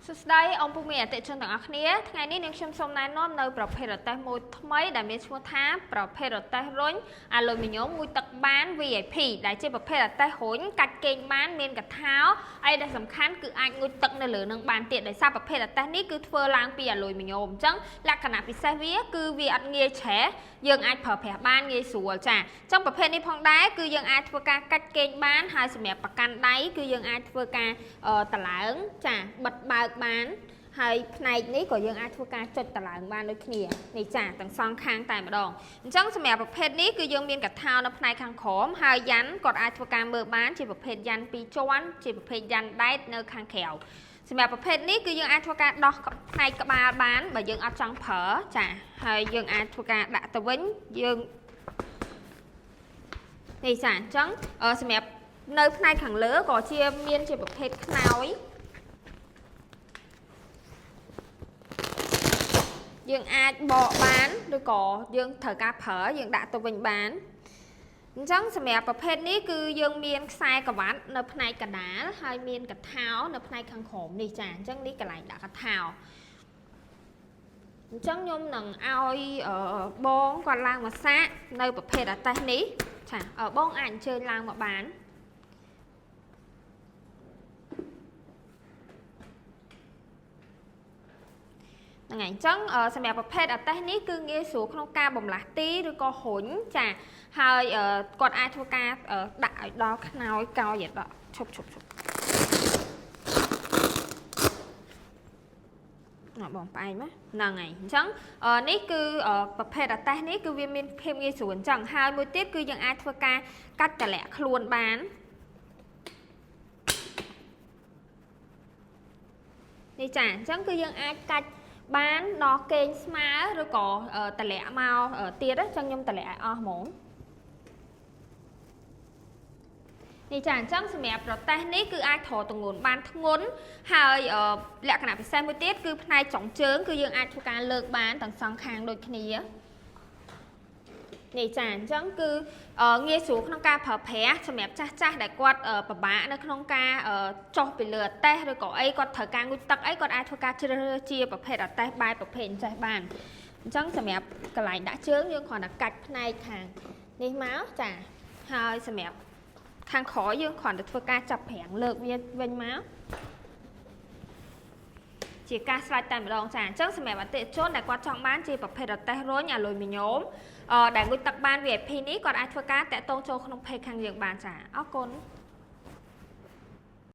สุดท้ายองค์ผู้มีอติชนต่างอักเนี้ยไงนี่นึกชมสมนายน้อมในประเภทรถแต่มวยทำไมได้มีชัวท้าประเภทรถแต่ร้อนอารมณ์มีโยมมวยตักบ้าน VIP ได้เจ็บประเภทรถแต่หนกัดเก่งบ้านเมียนกับเท้าไอ้ได้สำคัญคืออันมวยตักในเหลือหนึ่งบานเตียได้ทราบประเภทรถแต่นี่คือเฟอร์ลางปีอารมณ์มีโยมจังลักษณะพิเศษวิคือวีอัดเงียแฉยังอัดเผาแผ่บ้านเงียสัวจ้ะจังประเภทนี้พองได้คือยังอัดเฟอร์การกัดเก่งบ้านหายสมัยประกันได้คือยังอัดเฟอร์การตลาดจ้ะบัดบาบ้านហើយផ្នែកនេះក៏យើងអាចធ្វើការចុចតឡើងបានដូចគ្នានេះចាទាំងសងខាងតែម្ដងអញ្ចឹងសម្រាប់ប្រភេទនេះគឺយើងមានកថានៅផ្នែកខាងក្រោមហើយយ៉ាន់ក៏អាចធ្វើការមើលបានជាប្រភេទយ៉ាន់2ជាន់ជាប្រភេទយ៉ាន់ដែកនៅខាងក្រៅសម្រាប់ប្រភេទនេះគឺយើងអាចធ្វើការដោះផ្នែកក្បាលបានបើយើងអត់ចង់ប្រើចាហើយយើងអាចធ្វើការដាក់ទៅវិញយើងនេះចាអញ្ចឹងសម្រាប់នៅផ្នែកខាងលើក៏ជាមានជាប្រភេទខ្នើយយើងអាចបកបានឬក៏យើងត្រូវការប្រើយើងដាក់ទៅវិញបានអញ្ចឹងសម្រាប់ប្រភេទនេះគឺយើងមានខ្សែក្រវ៉ាត់នៅផ្នែកកណ្ដាលហើយមានកថោនៅផ្នែកខាងក្រោមនេះចាអញ្ចឹងនេះកន្លែងដាក់កថោអញ្ចឹងខ្ញុំនឹងឲ្យបងគាត់ឡើងមកសាកនៅប្រភេទអាតេសនេះចាបងអាចអញ្ជើញឡើងមកបានថ្ងៃអញ្ចឹងសម្រាប់ប្រភេទអាតេសនេះគឺងាយស្រួលក្នុងការបំលាស់ទីឬក៏រុញចាហើយគាត់អាចធ្វើការដាក់ឲ្យដល់ខ្នើយកោយដល់ឈប់បងផ្អែកមកហ្នឹងហើយអញ្ចឹងនេះគឺប្រភេទអាតេសនេះគឺវាមានភាពងាយស្រួលអញ្ចឹងហើយមួយទៀតគឺយើងអាចធ្វើការកាត់កលាក់ខ្លួនបាននេះចាអញ្ចឹងគឺយើងអាចកាច់បានដល់កេងស្មើឬក៏តម្លាក់មកទៀតអញ្ចឹងខ្ញុំតម្លាក់ឲ្យអស់ហ្មងនេះចាអញ្ចឹងសម្រាប់ប្រទេសនេះគឺអាចថតទម្ងន់បានធ្ងន់ហើយលក្ខណៈពិសេសមួយទៀតគឺផ្នែកចុងជើងគឺយើងអាចធ្វើការលើកបានទាំងសងខាងដូចគ្នានេះចាអញ្ចឹងគឺងាយស្រួលក្នុងការប្រើប្រាស់សម្រាប់ចាស់ដែលគាត់ពិបាកនៅក្នុងការចុះពីលើអាតេសឬក៏អីគាត់ត្រូវការងូតទឹកអីគាត់អាចធ្វើការជ្រើសរើសជាប្រភេទអាតេសបែបប្រភេទអញ្ចេះបានអញ្ចឹងសម្រាប់កន្លែងដាក់ជើងយើងគ្រាន់តែកាច់ផ្នែកខាងនេះមកចាហើយសម្រាប់ខាងក្រោយយើងគ្រាន់តែធ្វើការចាប់ប្រាំងលើកវាវិញមកជាការស្លាច់តែម្ដងចាអញ្ចឹងសម្រាប់អតិថិជនដែលគាត់ចង់បានជាប្រភេទរទេះរុញអាលុយមីញ៉ូមដែលងុយទឹកបាន VIP នេះគាត់អាចធ្វើការតាក់ទងចូលក្នុង page ខាងយើងបានចាអរគុណ